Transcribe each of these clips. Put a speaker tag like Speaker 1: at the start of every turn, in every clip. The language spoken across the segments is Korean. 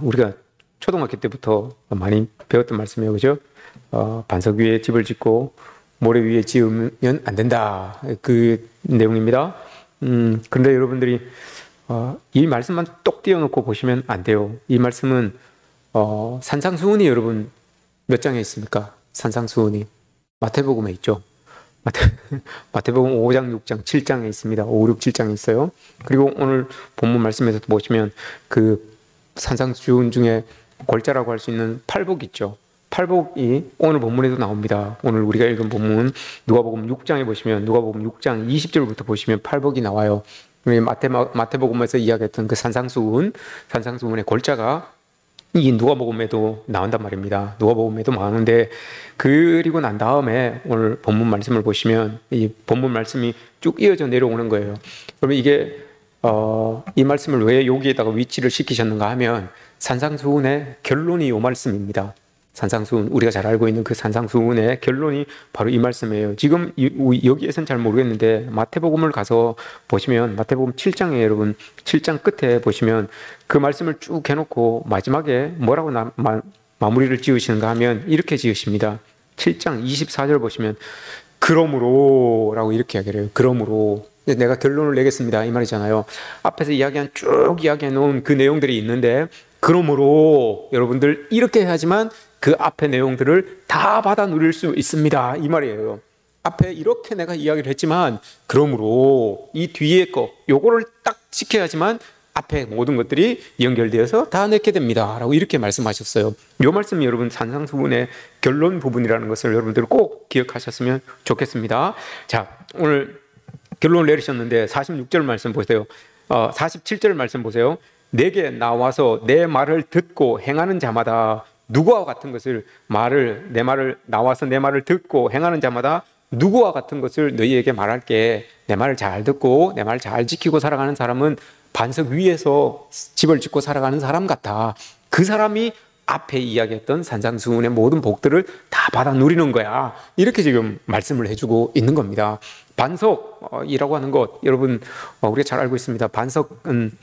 Speaker 1: 우리가 초등학교 때부터 많이 배웠던 말씀이에요. 그죠? 반석 위에 집을 짓고 모래 위에 지으면 안 된다. 그 내용입니다. 그런데 여러분들이 이 말씀만 똑 띄워놓고 보시면 안 돼요. 이 말씀은 산상수훈이 여러분 몇 장에 있습니까? 산상수훈이 마태복음에 있죠. 마태복음 5장, 6장, 7장에 있습니다. 5, 6, 7장에 있어요. 그리고 오늘 본문 말씀에서도 보시면 그 산상수훈 중에 골자라고 할 수 있는 팔복 있죠. 팔복이 오늘 본문에도 나옵니다. 오늘 우리가 읽은 본문 누가복음 6장에 보시면 누가복음 6장 20절부터 보시면 팔복이 나와요. 마태복음에서 이야기했던 그 산상수훈의 골자가 이 누가복음에도 나온단 말입니다. 누가복음에도 나오는데 그리고 난 다음에 오늘 본문 말씀을 보시면 이 본문 말씀이 쭉 이어져 내려오는 거예요. 그러면 이게 이 말씀을 왜 여기에다가 위치를 시키셨는가 하면 산상수훈의 결론이 이 말씀입니다. 산상수훈, 우리가 잘 알고 있는 그 산상수훈의 결론이 바로 이 말씀이에요. 지금 여기에서는 잘 모르겠는데 마태복음을 가서 보시면 마태복음 7장에 여러분 7장 끝에 보시면 그 말씀을 쭉 해놓고 마지막에 뭐라고 마무리를 지으시는가 하면 이렇게 지으십니다. 7장 24절 보시면 그러므로 라고 이렇게 이야기를 해요. 그러므로 내가 결론을 내겠습니다 이 말이잖아요. 앞에서 쭉 이야기해 놓은 그 내용들이 있는데 그러므로 여러분들 이렇게 해야지만 그 앞에 내용들을 다 받아 누릴 수 있습니다 이 말이에요. 앞에 이렇게 내가 이야기를 했지만 그러므로 이 뒤에 거 요거를 딱 지켜야지만 앞에 모든 것들이 연결되어서 다 넣게 됩니다 라고 이렇게 말씀하셨어요. 요 말씀이 여러분 산상수훈의 결론 부분이라는 것을 여러분들 꼭 기억하셨으면 좋겠습니다. 자, 오늘 결론을 내리셨는데 46절 말씀 보세요. 47절 말씀 보세요. 내게 나와서 내 말을 듣고 행하는 자마다 누구와 같은 것을 나와서 내 말을 듣고 행하는 자마다 누구와 같은 것을 너희에게 말할게. 내 말을 잘 듣고 내 말을 잘 지키고 살아가는 사람은 반석 위에서 집을 짓고 살아가는 사람 같아. 그 사람이 앞에 이야기했던 산상수훈의 모든 복들을 다 받아 누리는 거야. 이렇게 지금 말씀을 해주고 있는 겁니다. 반석이라고 하는 것 여러분 우리가 잘 알고 있습니다. 반석은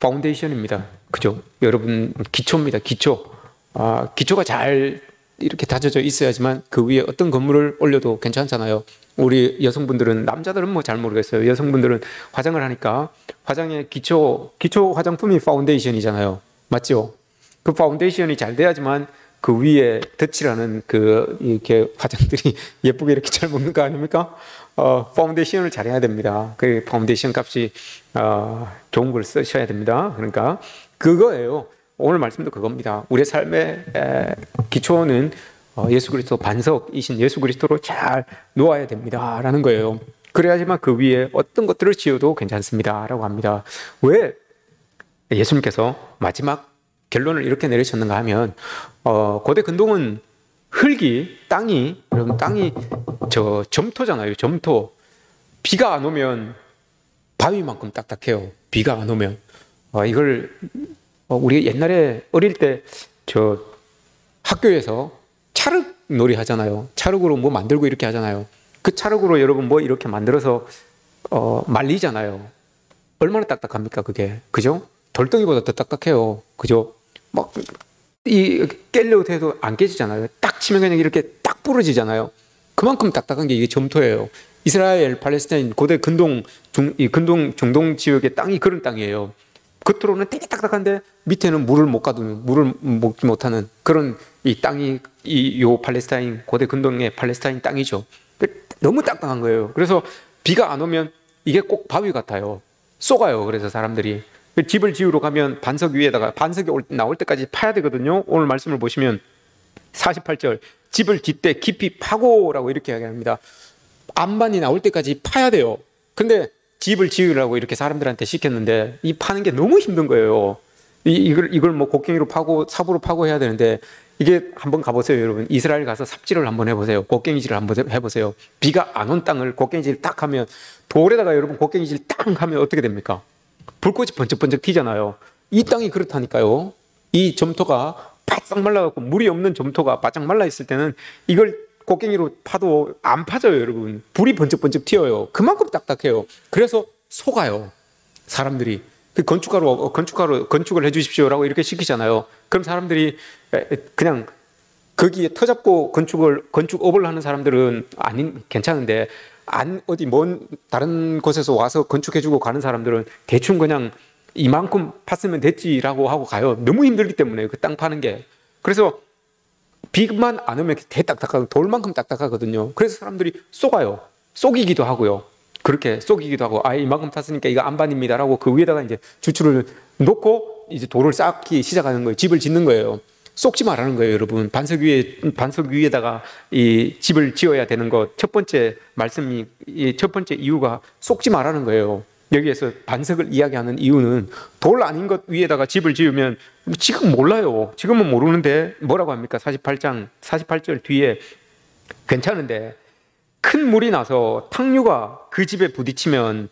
Speaker 1: 파운데이션입니다. 그죠? 여러분 기초입니다. 기초가 잘 이렇게 다져져 있어야지만 그 위에 어떤 건물을 올려도 괜찮잖아요. 우리 여성분들은 남자들은 뭐 잘 모르겠어요. 여성분들은 화장을 하니까 화장의 기초 화장품이 파운데이션이잖아요. 맞죠? 그 파운데이션이 잘 돼야지만 그 위에 덧칠하는 이렇게 화장들이 예쁘게 이렇게 잘 먹는 거 아닙니까? 파운데이션을 잘해야 됩니다. 그 파운데이션 값이 좋은 걸 쓰셔야 됩니다. 그러니까 그거예요. 오늘 말씀도 그겁니다. 우리의 삶의 기초는 예수 그리스도 반석이신 예수 그리스도로 잘 놓아야 됩니다 라는 거예요. 그래야지만 그 위에 어떤 것들을 지어도 괜찮습니다 라고 합니다. 왜 예수님께서 마지막 결론을 이렇게 내리셨는가 하면 고대 근동은 여러분 땅이 점토잖아요. 점토. 비가 안 오면 바위만큼 딱딱해요. 비가 안 오면 이걸 우리 옛날에 어릴 때 학교에서 찰흙 놀이 하잖아요. 찰흙으로 뭐 만들고 이렇게 하잖아요. 그 찰흙으로 여러분 뭐 이렇게 만들어서 말리잖아요. 얼마나 딱딱합니까 그게? 그죠? 돌덩이보다 더 딱딱해요. 그죠? 막 깨려고 해도 안 깨지잖아요. 딱 치면 그냥 이렇게 딱 부러지잖아요. 그만큼 딱딱한 게 이게 점토예요. 이스라엘, 팔레스타인, 고대 근동, 중동 지역의 땅이 그런 땅이에요. 겉으로는 되게 딱딱한데 밑에는 물을 먹지 못하는 그런 이 땅이 요 팔레스타인, 고대 근동의 팔레스타인 땅이죠. 너무 딱딱한 거예요. 그래서 비가 안 오면 이게 꼭 바위 같아요. 쏘가요. 그래서 사람들이 집을 지으러 가면 반석 위에다가 반석이 나올 때까지 파야 되거든요. 오늘 말씀을 보시면 48절 집을 짓되 깊이 파고라고 이렇게 이야기합니다. 안반이 나올 때까지 파야 돼요. 근데 집을 지으라고 이렇게 사람들한테 시켰는데 이 파는 게 너무 힘든 거예요. 이걸 뭐 곡괭이로 파고 삽으로 파고 해야 되는데 이게 한번 가보세요 여러분. 이스라엘 가서 삽질을 한번 해보세요. 곡괭이질을 한번 해보세요. 비가 안 온 땅을 곡괭이질 딱 하면 돌에다가 여러분 곡괭이질 딱 하면 어떻게 됩니까? 불꽃이 번쩍번쩍 튀잖아요. 이 땅이 그렇다니까요. 이 점토가 바싹 말라갖고 물이 없는 점토가 바짝 말라 있을 때는 이걸 곡괭이로 파도 안 파져요 여러분. 불이 번쩍번쩍 튀어요. 그만큼 딱딱해요. 그래서 속아요 사람들이. 건축을 해주십시오라고 이렇게 시키잖아요. 그럼 사람들이 그냥 거기에 터잡고 건축업을 하는 사람들은 괜찮은데, 어디 먼 다른 곳에서 와서 건축해주고 가는 사람들은 대충 그냥 이만큼 팠으면 됐지라고 하고 가요. 너무 힘들기 때문에 그 땅 파는 게. 그래서 비만 안 오면 대딱딱하고 돌만큼 딱딱하거든요. 그래서 사람들이 속이기도 하고요. 그렇게 속이기도 하고, 이만큼 탔으니까 이거 안반입니다라고 그 위에다가 이제 주추를 놓고 이제 돌을 쌓기 시작하는 거예요. 집을 짓는 거예요. 속지 말라는 거예요, 여러분. 반석 위에다가 이 집을 지어야 되는 것, 첫 번째 이유가 속지 말라는 거예요. 여기에서 반석을 이야기하는 이유는 돌 아닌 것 위에다가 집을 지으면, 지금 몰라요. 지금은 모르는데 뭐라고 합니까? 48절 뒤에 괜찮은데 큰 물이 나서 탕류가 그 집에 부딪히면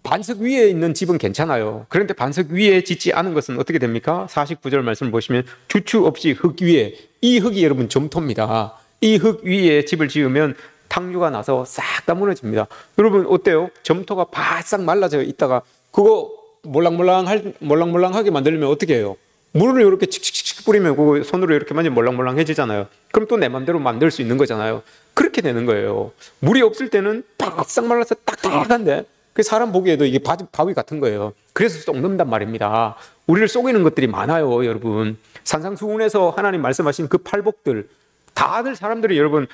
Speaker 1: 반석 위에 있는 집은 괜찮아요. 그런데 반석 위에 짓지 않은 것은 어떻게 됩니까? 49절 말씀을 보시면 주추 없이 흙 위에, 이 흙이 여러분 점토입니다. 이 흙 위에 집을 지으면 탕류가 나서 싹 다 무너집니다. 여러분 어때요? 점토가 바싹 말라져 있다가 그거 몰랑몰랑하게 만들려면 어떻게 해요? 물을 이렇게 칙칙칙 뿌리면 그거 손으로 이렇게 만지면 몰랑몰랑해지잖아요. 그럼 또 내 맘대로 만들 수 있는 거잖아요. 그렇게 되는 거예요. 물이 없을 때는 바싹 말라서 딱딱한데 그 사람 보기에도 이게 바위 같은 거예요. 그래서 썩는단 말입니다. 우리를 속이는 것들이 많아요, 여러분. 산상수훈에서 하나님 말씀하신 그 팔복들, 다들 사람들이 여러분,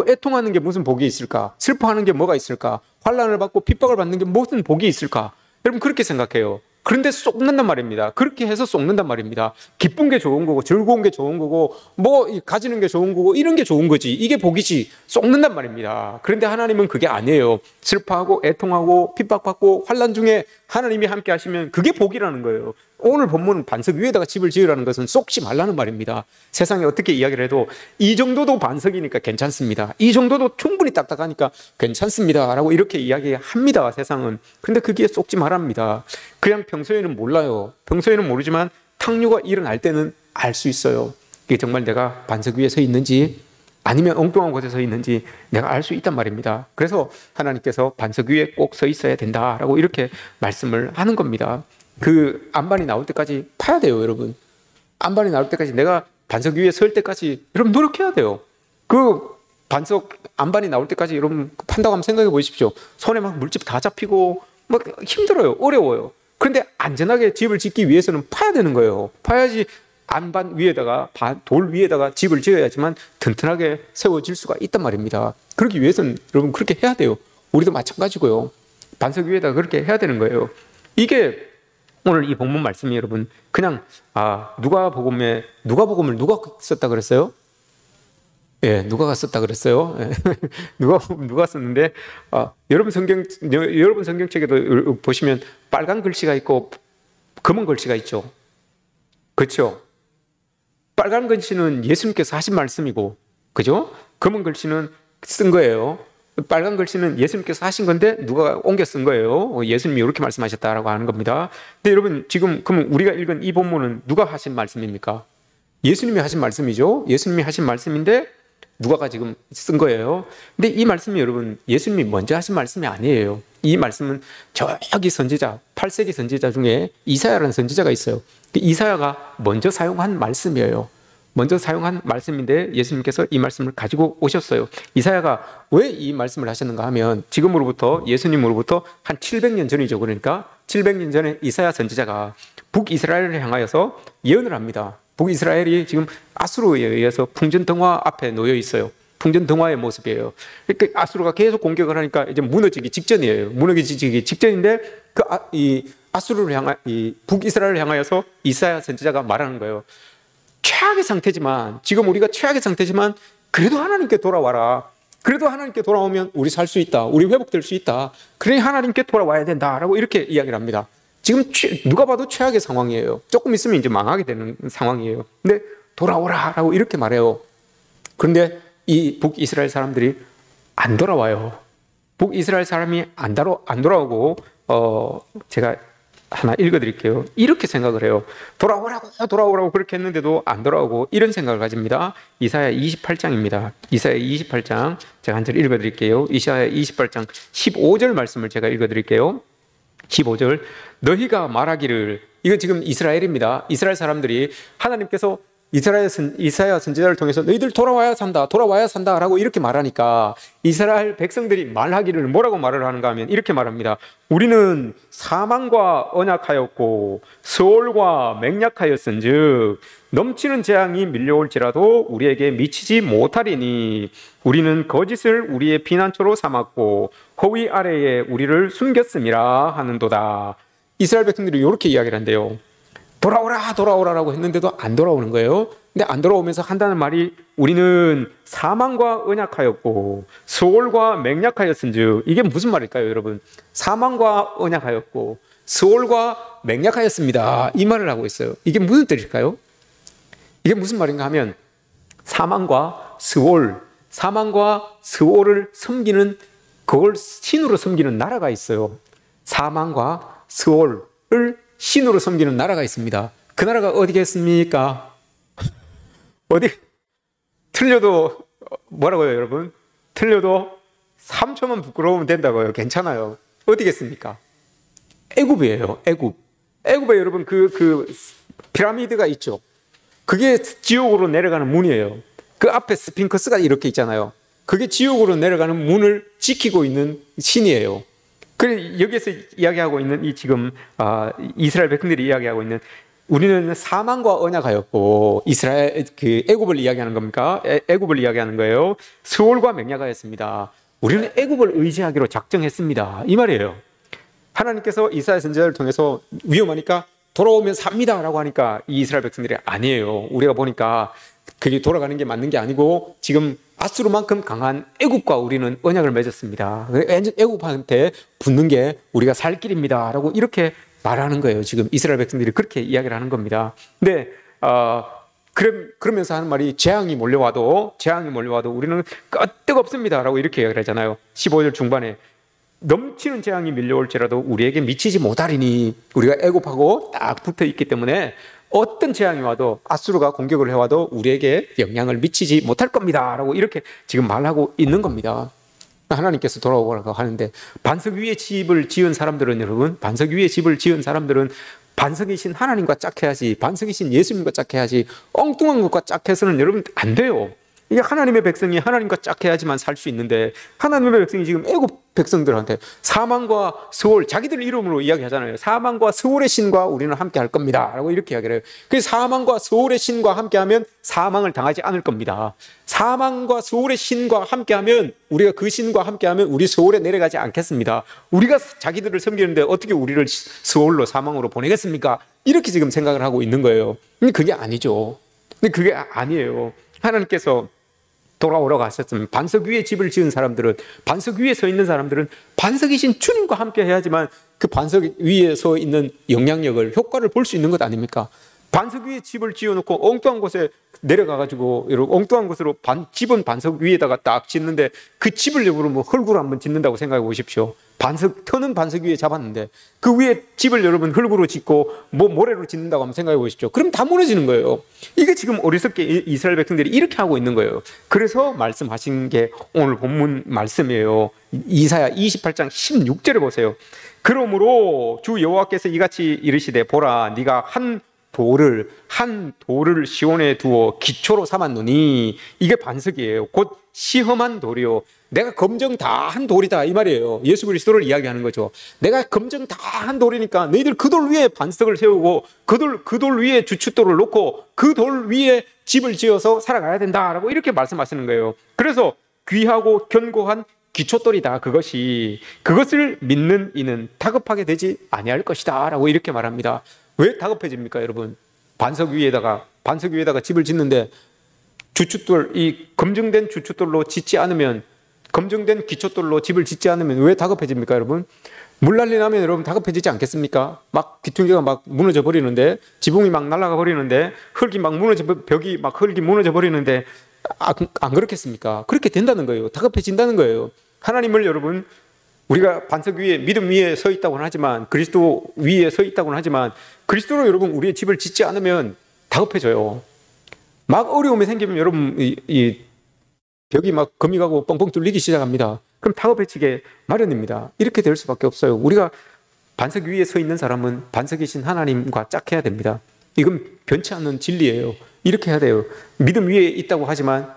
Speaker 1: 애통하는 게 무슨 복이 있을까? 슬퍼하는 게 뭐가 있을까? 환난을 받고 핍박을 받는 게 무슨 복이 있을까? 여러분 그렇게 생각해요. 그런데 쏟는단 말입니다. 그렇게 해서 쏟는단 말입니다. 기쁜 게 좋은 거고, 즐거운 게 좋은 거고, 뭐 가지는 게 좋은 거고, 이런 게 좋은 거지. 이게 복이지. 쏟는단 말입니다. 그런데 하나님은 그게 아니에요. 슬퍼하고 애통하고 핍박받고 환난 중에 하나님이 함께 하시면 그게 복이라는 거예요. 오늘 본문은 반석 위에다가 집을 지으라는 것은 쏟지 말라는 말입니다. 세상에 어떻게 이야기를 해도 이 정도도 반석이니까 괜찮습니다. 이 정도도 충분히 딱딱하니까 괜찮습니다. 라고 이렇게 이야기합니다, 세상은. 근데 그게 쏟지 말랍니다. 그냥 평소에는 몰라요. 평소에는 모르지만 탕류가 일어날 때는 알 수 있어요. 이게 정말 내가 반석 위에 서 있는지 아니면 엉뚱한 곳에 서 있는지 내가 알 수 있단 말입니다. 그래서 하나님께서 반석 위에 꼭 서 있어야 된다라고 이렇게 말씀을 하는 겁니다. 그 안반이 나올 때까지 파야 돼요, 여러분. 안반이 나올 때까지, 내가 반석 위에 설 때까지 여러분 노력해야 돼요. 그 반석 안반이 나올 때까지 여러분 판다고 한번 생각해 보십시오. 손에 막 물집 다 잡히고 막 힘들어요, 어려워요. 그런데 안전하게 집을 짓기 위해서는 파야 되는 거예요. 파야지 안반 위에다가 돌 위에다가 집을 지어야지만 튼튼하게 세워질 수가 있단 말입니다. 그러기 위해서는 여러분 그렇게 해야 돼요. 우리도 마찬가지고요. 반석 위에다가 그렇게 해야 되는 거예요. 이게 오늘 이 본문 말씀이 여러분 그냥 누가복음을 누가 썼다 그랬어요? 예, 누가가 썼다 그랬어요. 예. 누가 썼는데 여러분 성경책에도 보시면 빨간 글씨가 있고 검은 글씨가 있죠. 그렇죠? 빨간 글씨는 예수님께서 하신 말씀이고, 그죠? 검은 글씨는 쓴 거예요. 빨간 글씨는 예수님께서 하신 건데 누가 옮겨 쓴 거예요. 예수님이 이렇게 말씀하셨다라고 하는 겁니다. 근데 여러분 지금 그럼 우리가 읽은 이 본문은 누가 하신 말씀입니까? 예수님이 하신 말씀이죠. 예수님이 하신 말씀인데 누가가 지금 쓴 거예요. 근데 이 말씀이 여러분 예수님이 먼저 하신 말씀이 아니에요. 이 말씀은 저기 선지자, 8세기 선지자 중에 이사야라는 선지자가 있어요. 그 이사야가 먼저 사용한 말씀이에요. 먼저 사용한 말씀인데 예수님께서 이 말씀을 가지고 오셨어요. 이사야가 왜 이 말씀을 하셨는가 하면 예수님으로부터 한 700년 전이죠. 그러니까 700년 전에 이사야 선지자가 북이스라엘을 향하여서 예언을 합니다. 북이스라엘이 지금 아수르에 의해서 풍전등화 앞에 놓여 있어요. 풍전등화의 모습이에요. 그러니까 아수르가 계속 공격을 하니까 이제 무너지기 직전이에요. 무너지기 직전인데 북이스라엘을 향하여서 이사야 선지자가 말하는 거예요. 최악의 상태지만, 지금 우리가 최악의 상태지만 그래도 하나님께 돌아와라. 그래도 하나님께 돌아오면 우리 살 수 있다. 우리 회복될 수 있다. 그러니 하나님께 돌아와야 된다라고 이렇게 이야기를 합니다. 지금 누가 봐도 최악의 상황이에요. 조금 있으면 이제 망하게 되는 상황이에요. 근데 돌아오라라고 이렇게 말해요. 그런데 이 북이스라엘 사람들이 안 돌아와요. 북이스라엘 사람이 안 돌아오고 제가 하나 읽어드릴게요. 이렇게 생각을 해요. 돌아오라고 그렇게 했는데도 안 돌아오고 이런 생각을 가집니다. 이사야 28장입니다. 이사야 28장 제가 한 절 읽어드릴게요. 이사야 28장 15절 말씀을 제가 읽어드릴게요. 15절 너희가 말하기를, 이건 지금 이스라엘입니다. 이스라엘 사람들이 하나님께서 이사야 선지자를 통해서 너희들 돌아와야 산다, 돌아와야 산다라고 이렇게 말하니까 이스라엘 백성들이 말하기를 뭐라고 말을 하는가 하면 이렇게 말합니다. 우리는 사망과 언약하였고 수월과 맹약하였은즉 넘치는 재앙이 밀려올지라도 우리에게 미치지 못하리니 우리는 거짓을 우리의 피난처로 삼았고 허위 아래에 우리를 숨겼음이라 하는도다. 이스라엘 백성들이 이렇게 이야기를 한대요. 돌아오라 돌아오라라고 했는데도 안 돌아오는 거예요. 근데 안 돌아오면서 한다는 말이 우리는 사망과 언약하였고 수월과 맹약하였은즉, 이게 무슨 말일까요 여러분? 사망과 언약하였고 수월과 맹약하였습니다, 이 말을 하고 있어요. 이게 무슨 뜻일까요? 이게 무슨 말인가 하면 사망과 스월을 섬기는, 그걸 신으로 섬기는 나라가 있어요. 사망과 스월을 신으로 섬기는 나라가 있습니다. 그 나라가 어디겠습니까? 어디? 틀려도 뭐라고요 여러분? 틀려도 3초만 부끄러우면 된다고요. 괜찮아요. 어디겠습니까? 애굽이에요. 애굽에 여러분 그 피라미드가 있죠. 그게 지옥으로 내려가는 문이에요. 그 앞에 스핑크스가 이렇게 있잖아요. 그게 지옥으로 내려가는 문을 지키고 있는 신이에요. 그래, 여기에서 이야기하고 있는 이 지금 이스라엘 백성들이 이야기하고 있는, 우리는 사망과 언약하였고 이스라엘 애굽을 이야기하는 겁니까? 애굽을 이야기하는 거예요. 수월과 맹약하였습니다. 우리는 애굽을 의지하기로 작정했습니다, 이 말이에요. 하나님께서 이사야 선지자를 통해서 위험하니까 돌아오면 삽니다라고 하니까 이 이스라엘 백성들이 아니에요. 우리가 보니까 그게 돌아가는 게 맞는 게 아니고 지금 아수르만큼 강한 애굽과 우리는 언약을 맺었습니다. 애굽한테 붙는 게 우리가 살 길입니다 라고 이렇게 말하는 거예요. 지금 이스라엘 백성들이 그렇게 이야기를 하는 겁니다. 근데 그러면서 하는 말이 재앙이 몰려와도 우리는 끄떡없습니다 라고 이렇게 이야기를 하잖아요. 15절 중반에 넘치는 재앙이 밀려올지라도 우리에게 미치지 못하리니, 우리가 애굽하고 딱 붙어 있기 때문에 어떤 재앙이 와도, 아수르가 공격을 해와도 우리에게 영향을 미치지 못할 겁니다 라고 이렇게 지금 말하고 있는 겁니다. 하나님께서 돌아오라고 하는데, 반석 위에 집을 지은 사람들은 여러분, 반석 위에 집을 지은 사람들은 반석이신 하나님과 짝해야지, 반석이신 예수님과 짝해야지, 엉뚱한 것과 짝해서는 여러분 안 돼요. 이게 하나님의 백성이 하나님과 짝해야지만 살 수 있는데, 하나님의 백성이 지금 애굽 백성들한테 사망과 스월, 자기들 이름으로 이야기하잖아요. 사망과 스월의 신과 우리는 함께 할 겁니다 라고 이렇게 이야기를 해요. 그 사망과 스월의 신과 함께하면 사망을 당하지 않을 겁니다. 사망과 스월의 신과 함께하면, 우리가 그 신과 함께하면 우리 스월에 내려가지 않겠습니다. 우리가 자기들을 섬기는데 어떻게 우리를 스월로, 사망으로 보내겠습니까? 이렇게 지금 생각을 하고 있는 거예요. 근데 그게 아니죠. 근데 그게 아니에요. 하나님께서 돌아오라고 하셨으면, 반석 위에 집을 지은 사람들은, 반석 위에 서 있는 사람들은 반석이신 주님과 함께 해야지만 그 반석 위에 서 있는 영향력을, 효과를 볼 수 있는 것 아닙니까? 반석 위에 집을 지어놓고 엉뚱한 곳에 내려가가지고 엉뚱한 곳으로 집은 반석 위에다가 딱 짓는데 그 집을 여부로 뭐 흙으로 한번 짓는다고 생각해 보십시오. 터는 반석 위에 잡았는데 그 위에 집을 여러분 흙으로 짓고 뭐 모래로 짓는다고 한번 생각해 보십시오. 그럼 다 무너지는 거예요. 이게 지금 어리석게 이스라엘 백성들이 이렇게 하고 있는 거예요. 그래서 말씀하신 게 오늘 본문 말씀이에요. 이사야 28장 16절에 보세요. 그러므로 주 여호와께서 이같이 이르시되, 보라, 네가 한 돌을 시온에 두어 기초로 삼았노니, 이게 반석이에요. 곧 시험한 돌이요, 내가 검증 다 한 돌이다, 이 말이에요. 예수 그리스도를 이야기하는 거죠. 내가 검증 다 한 돌이니까 너희들 그 돌 위에 반석을 세우고 그 돌 위에 주춧돌을 놓고 그 돌 위에 집을 지어서 살아가야 된다라고 이렇게 말씀하시는 거예요. 그래서 귀하고 견고한 기초돌이다, 그것을 믿는 이는 다급하게 되지 아니할 것이다 라고 이렇게 말합니다. 왜 다급해집니까 여러분? 반석 위에다가 집을 짓는데 이 검증된 주춧돌로 짓지 않으면, 검증된 기초돌로 집을 짓지 않으면 왜 다급해집니까 여러분? 물난리 나면 여러분 다급해지지 않겠습니까? 막 귀퉁이가 막 무너져 버리는데, 지붕이 막 날아가 버리는데, 벽이 막 흙이 무너져 버리는데 안 그렇겠습니까? 그렇게 된다는 거예요. 다급해진다는 거예요. 하나님을 여러분, 우리가 반석 위에, 믿음 위에 서 있다고는 하지만, 그리스도 위에 서 있다고는 하지만, 그리스도로 여러분 우리의 집을 짓지 않으면 다급해져요. 막 어려움이 생기면 여러분 이 벽이 막 금이 가고 뻥뻥 뚫리기 시작합니다. 그럼 다급해지게 마련입니다. 이렇게 될 수밖에 없어요. 우리가 반석 위에 서 있는 사람은 반석이신 하나님과 짝해야 됩니다. 이건 변치 않는 진리예요. 이렇게 해야 돼요. 믿음 위에 있다고 하지만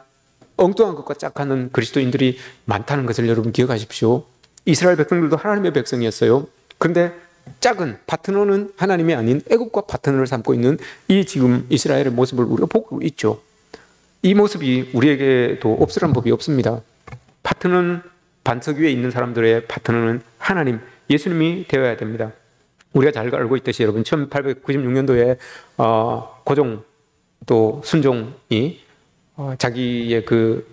Speaker 1: 엉뚱한 것과 짝하는 그리스도인들이 많다는 것을 여러분 기억하십시오. 이스라엘 백성들도 하나님의 백성이었어요. 그런데 짝은, 파트너는 하나님이 아닌 애국과 파트너를 삼고 있는 이 지금 이스라엘의 모습을 우리가 보고 있죠. 이 모습이 우리에게도 없으란 법이 없습니다. 파트너는, 반석 위에 있는 사람들의 파트너는 하나님, 예수님이 되어야 됩니다. 우리가 잘 알고 있듯이 여러분 1896년도에 고종 또 순종이 자기의 그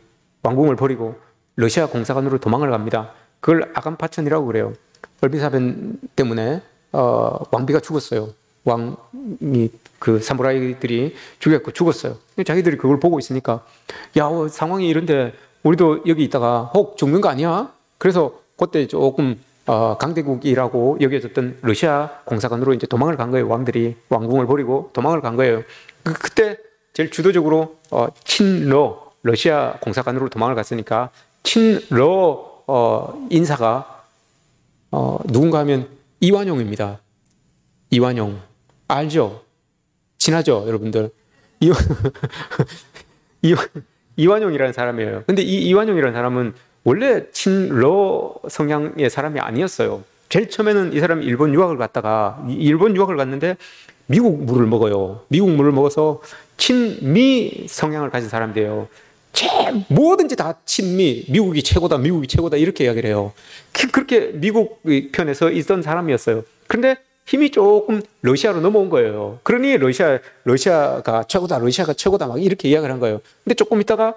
Speaker 1: 왕궁을 버리고 러시아 공사관으로 도망을 갑니다. 그걸 아간파천이라고 그래요. 얼비사변 때문에 왕비가 죽었어요. 왕이 그 사무라이들이 죽였고 죽었어요. 자기들이 그걸 보고 있으니까 야, 상황이 이런데 우리도 여기 있다가 혹 죽는 거 아니야? 그래서 그때 조금 강대국이라고 여겨졌던 러시아 공사관으로 이제 도망을 간 거예요. 왕들이 왕궁을 버리고 도망을 간 거예요. 그때 제일 주도적으로 친러 러시아 공사관으로 도망을 갔으니까 친러 인사가 누군가 하면 이완용입니다. 이완용 알죠? 친하죠, 여러분들? 이완용이라는 사람이에요. 근데 이 이완용이라는 사람은 원래 친러 성향의 사람이 아니었어요. 제일 처음에는 이 사람이 일본 유학을 갔는데 미국 물을 먹어요. 미국 물을 먹어서 친미 성향을 가진 사람이에요. 뭐든지 다 친미, 미국이 최고다, 미국이 최고다 이렇게 이야기를 해요. 그렇게 미국 편에서 있던 사람이었어요. 그런데 힘이 조금 러시아로 넘어온 거예요. 그러니 러시아가 최고다 막 이렇게 이야기를 한 거예요. 근데 조금 있다가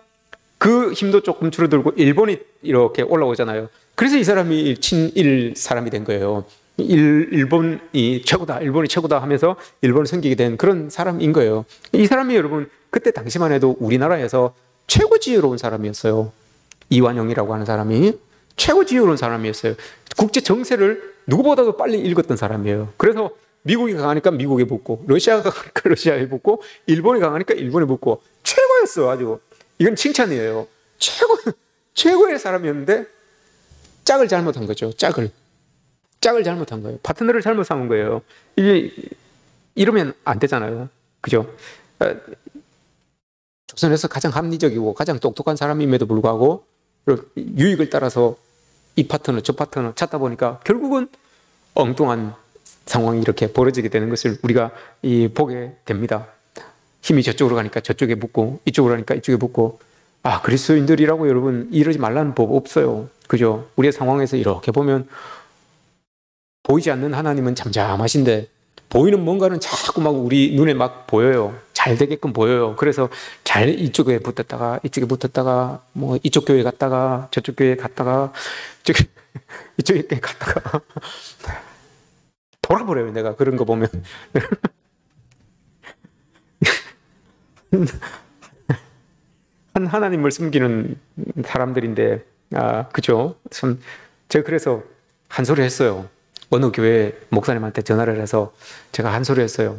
Speaker 1: 그 힘도 조금 줄어들고 일본이 이렇게 올라오잖아요. 그래서 이 사람이 친일 사람이 된 거예요. 일본이 최고다 하면서 일본을 섬기게 된 그런 사람인 거예요. 이 사람이 여러분 그때 당시만 해도 우리나라에서 최고 지혜로운 사람이었어요. 이완용이라고 하는 사람이 최고 지혜로운 사람이었어요. 국제 정세를 누구보다도 빨리 읽었던 사람이에요. 그래서 미국이 강하니까 미국에 붙고, 러시아가 강하니까 러시아에 붙고, 일본이 강하니까 일본에 붙고, 최고였어, 아주. 이건 칭찬이에요. 최고의 사람이었는데, 짝을 잘못한 거죠, 짝을 잘못한 거예요. 파트너를 잘못 삼은 거예요. 이러면 안 되잖아요. 그죠? 조선에서 가장 합리적이고 가장 똑똑한 사람임에도 불구하고 유익을 따라서 이 파트너 저 파트너 찾다 보니까 결국은 엉뚱한 상황이 이렇게 벌어지게 되는 것을 우리가 보게 됩니다. 힘이 저쪽으로 가니까 저쪽에 붙고 이쪽으로 가니까 이쪽에 붙고 그리스도인들이라고 여러분 이러지 말라는 법 없어요. 그죠? 우리의 상황에서 이렇게 보면 보이지 않는 하나님은 잠잠하신데 보이는 뭔가는 자꾸 막 우리 눈에 막 보여요. 잘 되게끔 보여요. 그래서 잘 이쪽에 붙었다가 뭐 이쪽 교회 갔다가 저쪽 교회 갔다가 이쪽에 갔다가 돌아버려요. 내가 그런 거 보면 하나님을 숨기는 사람들인데 그죠? 참 제가 그래서 한 소리 했어요. 어느 교회 목사님한테 전화를 해서 제가 한 소리 했어요.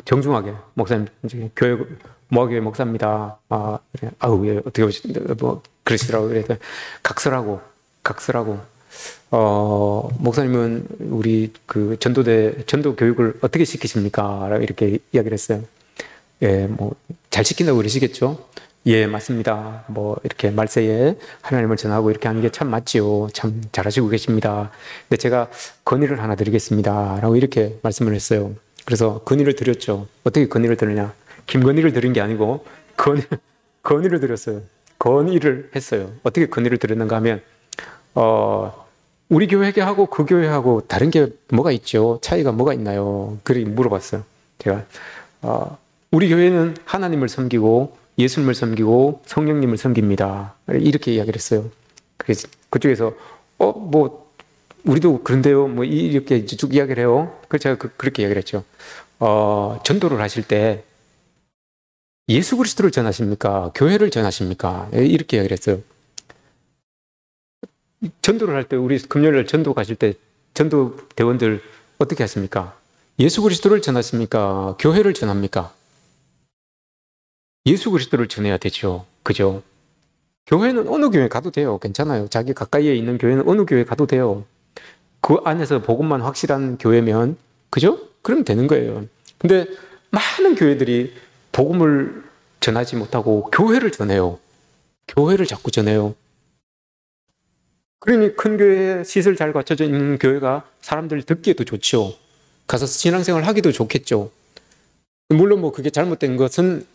Speaker 1: 정중하게 목사님 교회 모아교회 목사입니다. 예, 어떻게 그러시더라고요. 그래서 각설하고 목사님은 우리 그 전도 교육을 어떻게 시키십니까? 라고 이렇게 이야기를 했어요. 예, 뭐 잘 시킨다고 그러시겠죠? 예, 맞습니다. 뭐 이렇게 말세에 하나님을 전하고 이렇게 하는 게 참 맞지요. 참 잘하시고 계십니다. 근데 제가 건의를 하나 드리겠습니다. 라고 이렇게 말씀을 했어요. 그래서 건의를 드렸죠. 어떻게 건의를 드느냐? 김건의를 드린 게 아니고 건의를 드렸어요. 건의를 했어요. 어떻게 건의를 드렸는가 하면 우리 교회하고 그 교회하고 다른 게 뭐가 있죠? 차이가 뭐가 있나요? 그렇게 물어봤어요. 제가 우리 교회는 하나님을 섬기고 예수님을 섬기고 성령님을 섬깁니다. 이렇게 이야기를 했어요. 그래서 그쪽에서 뭐 우리도 그런데요. 뭐 이렇게 쭉 이야기를 해요. 그래서 제가 그렇게 이야기를 했죠. 전도를 하실 때 예수 그리스도를 전하십니까? 교회를 전하십니까? 이렇게 이야기를 했어요. 전도를 할 때 우리 금요일날 전도 가실 때 전도 대원들 어떻게 하십니까? 예수 그리스도를 전하십니까? 교회를 전합니까? 예수 그리스도를 전해야 되죠. 그죠? 교회는 어느 교회 가도 돼요. 괜찮아요. 자기 가까이에 있는 교회는 어느 교회 가도 돼요. 그 안에서 복음만 확실한 교회면, 그죠? 그러면 되는 거예요. 근데 많은 교회들이 복음을 전하지 못하고 교회를 전해요. 교회를 자꾸 전해요. 그러니 큰 교회, 시설 잘 갖춰져 있는 교회가 사람들 듣기에도 좋죠. 가서 신앙생활 하기도 좋겠죠. 물론 뭐 그게 잘못된 것은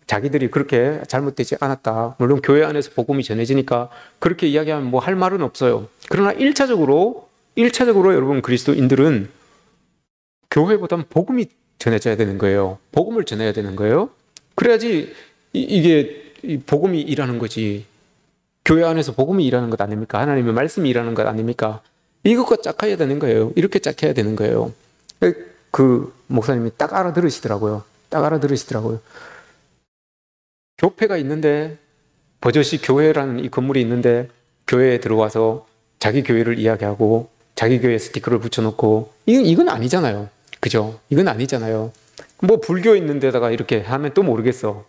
Speaker 1: 자기들이 그렇게 잘못되지 않았다. 물론 교회 안에서 복음이 전해지니까 그렇게 이야기하면 뭐 할 말은 없어요. 그러나 1차적으로 여러분 그리스도인들은 교회보다는 복음이 전해져야 되는 거예요. 복음을 전해야 되는 거예요. 그래야지 이게 복음이 일하는 거지. 교회 안에서 복음이 일하는 것 아닙니까? 하나님의 말씀이 일하는 것 아닙니까? 이것과 짝해야 되는 거예요. 이렇게 짝해야 되는 거예요. 그 목사님이 딱 알아들으시더라고요. 교회가 있는데, 버젓이 교회라는 이 건물이 있는데 교회에 들어와서 자기 교회를 이야기하고 자기 교회 스티커를 붙여놓고 이건 아니잖아요. 그죠? 이건 아니잖아요. 뭐 불교 있는 데다가 이렇게 하면 또 모르겠어.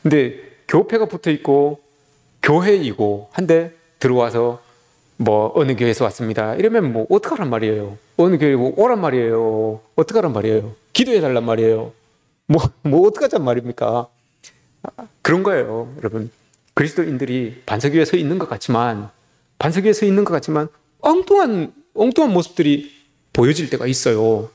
Speaker 1: 근데 교회가 붙어 있고 교회이고 한데 들어와서 뭐 어느 교회에서 왔습니다 이러면 뭐 어떡하란 말이에요. 어느 교회고 오란 말이에요. 어떡하란 말이에요. 기도해 달란 말이에요. 뭐 어떡하잔 말입니까? 그런 거예요. 여러분, 그리스도인들이 반석 위에 서 있는 것 같지만 엉뚱한 모습들이 보여질 때가 있어요.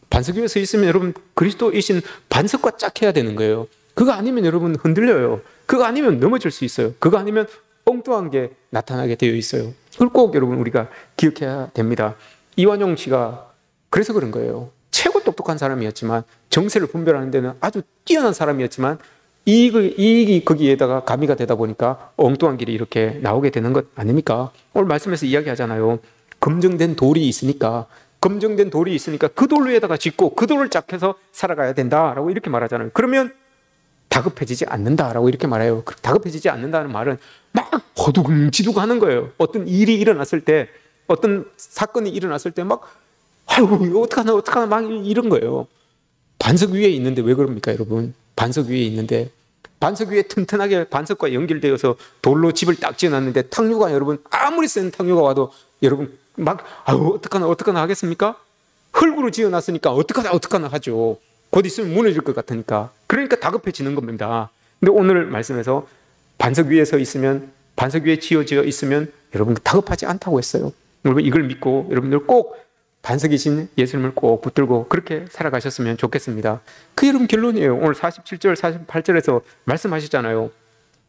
Speaker 1: 반석 위에 서 있으면 여러분 그리스도이신 반석과 짝해야 되는 거예요. 그거 아니면 여러분 흔들려요. 그거 아니면 넘어질 수 있어요. 그거 아니면 엉뚱한 게 나타나게 되어 있어요. 그걸 꼭 여러분 우리가 기억해야 됩니다. 이완용 씨가 그래서 그런 거예요. 최고 똑똑한 사람이었지만, 정세를 분별하는 데는 아주 뛰어난 사람이었지만 이익이 거기에다가 가미가 되다 보니까 엉뚱한 길이 이렇게 나오게 되는 것 아닙니까? 오늘 말씀에서 이야기하잖아요. 검증된 돌이 있으니까 그 돌 위에다가 짓고 그 돌을 짝해서 살아가야 된다라고 이렇게 말하잖아요. 그러면 다급해지지 않는다라고 이렇게 말해요. 다급해지지 않는다는 말은 막 허둥지둥 하는 거예요. 어떤 일이 일어났을 때, 어떤 사건이 일어났을 때 막 아이고 이거 어떡하나 막 이런 거예요. 반석 위에 있는데 왜 그럽니까 여러분? 반석 위에 있는데, 반석 위에 튼튼하게 반석과 연결되어서 돌로 집을 딱 지어놨는데 탕류가 여러분 아무리 센 탕류가 와도 여러분 막 아유 어떡하나 하겠습니까? 흙으로 지어놨으니까 어떡하나 하죠. 곧 있으면 무너질 것 같으니까. 그러니까 다급해지는 겁니다. 근데 오늘 말씀에서 반석 위에 서 있으면, 반석 위에 지어져 있으면 여러분 다급하지 않다고 했어요. 여러분 이걸 믿고 여러분들 꼭 반석이신 예수님을 꼭 붙들고 그렇게 살아가셨으면 좋겠습니다. 그 여러분 결론이에요. 오늘 47절 48절에서 말씀하셨잖아요.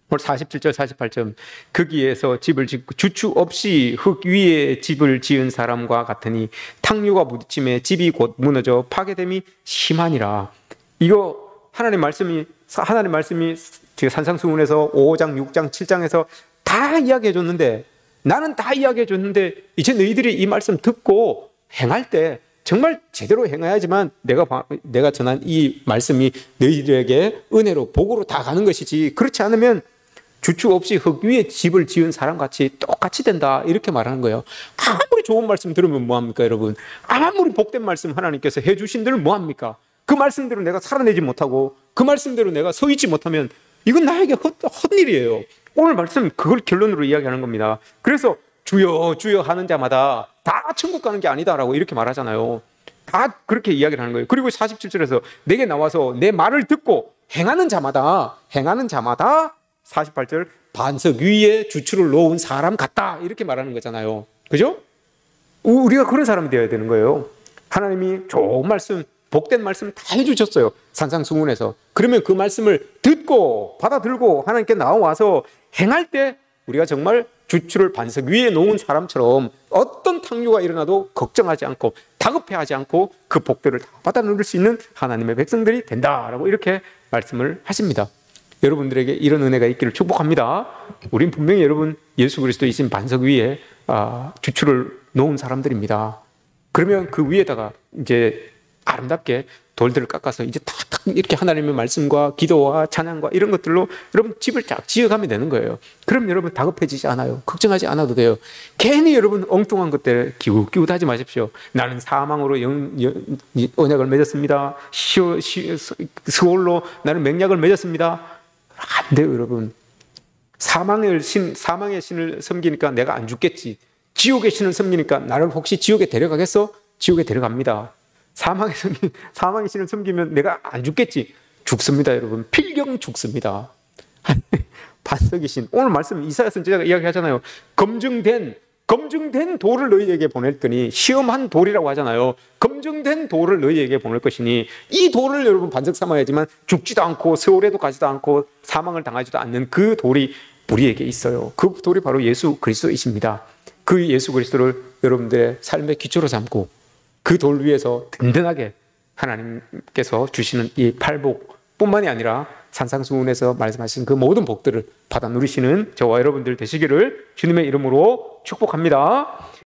Speaker 1: 오늘 47절 48절 거기에서 집을 짓고 주추 없이 흙 위에 집을 지은 사람과 같으니 탕류가 부딪힘에 집이 곧 무너져 파괴됨이 심하니라. 이거 하나님 말씀이 산상수훈에서 5장 6장 7장에서 다 이야기해 줬는데, 나는 다 이야기해 줬는데 이제 너희들이 이 말씀 듣고 행할 때 정말 제대로 행해야지만 내가 전한 이 말씀이 너희들에게 은혜로 복으로 다 가는 것이지, 그렇지 않으면 주추 없이 흙 위에 집을 지은 사람같이 똑같이 된다 이렇게 말하는 거예요. 아무리 좋은 말씀 들으면 뭐합니까 여러분? 아무리 복된 말씀 하나님께서 해주신 데는 뭐합니까? 그 말씀대로 내가 살아내지 못하고 그 말씀대로 내가 서 있지 못하면 이건 나에게 헛일이에요. 오늘 말씀 그걸 결론으로 이야기하는 겁니다. 그래서 주여 주여 하는 자마다 다 천국 가는 게 아니다라고 이렇게 말하잖아요. 다 그렇게 이야기를 하는 거예요. 그리고 47절에서 내게 나와서 내 말을 듣고 행하는 자마다 48절 반석 위에 주추를 놓은 사람 같다 이렇게 말하는 거잖아요. 그죠? 우리가 그런 사람이 되어야 되는 거예요. 하나님이 좋은 말씀, 복된 말씀 다 해주셨어요. 산상수훈에서. 그러면 그 말씀을 듣고 받아들고 하나님께 나와서 행할 때 우리가 정말 주추를 반석 위에 놓은 사람처럼 어떤 탕류가 일어나도 걱정하지 않고 다급해하지 않고 그 복들을 다 받아 누릴 수 있는 하나님의 백성들이 된다라고 이렇게 말씀을 하십니다. 여러분들에게 이런 은혜가 있기를 축복합니다. 우린 분명히 여러분 예수 그리스도이신 반석 위에 주추를 놓은 사람들입니다. 그러면 그 위에다가 이제 아름답게 돌들을 깎아서 이제 탁탁 이렇게 하나님의 말씀과 기도와 찬양과 이런 것들로 여러분 집을 쫙 지어가면 되는 거예요. 그럼 여러분 다급해지지 않아요. 걱정하지 않아도 돼요. 괜히 여러분 엉뚱한 것들 기웃기웃하지 마십시오. 나는 사망으로 언약을 맺었습니다. 스올로 나는 맹약을 맺었습니다. 안 돼요 여러분. 사망의 신을 섬기니까 내가 안 죽겠지. 지옥의 신을 섬기니까 나를 혹시 지옥에 데려가겠어? 지옥에 데려갑니다. 사망의 신을 섬기면 내가 안 죽겠지? 죽습니다, 여러분. 필경 죽습니다. 반석의 신. 오늘 말씀 이사야 선지자가 이야기하잖아요. 검증된 돌을 너희에게 보낼 거니, 시험한 돌이라고 하잖아요. 검증된 돌을 너희에게 보낼 것이니, 이 돌을 여러분 반석 삼아야지만 죽지도 않고 세월에도 가지도 않고 사망을 당하지도 않는 그 돌이 우리에게 있어요. 그 돌이 바로 예수 그리스도이십니다. 그 예수 그리스도를 여러분들의 삶의 기초로 삼고 그 돌 위에서 든든하게 하나님께서 주시는 이 팔복뿐만이 아니라 산상수훈에서 말씀하신 그 모든 복들을 받아 누리시는 저와 여러분들 되시기를 주님의 이름으로 축복합니다.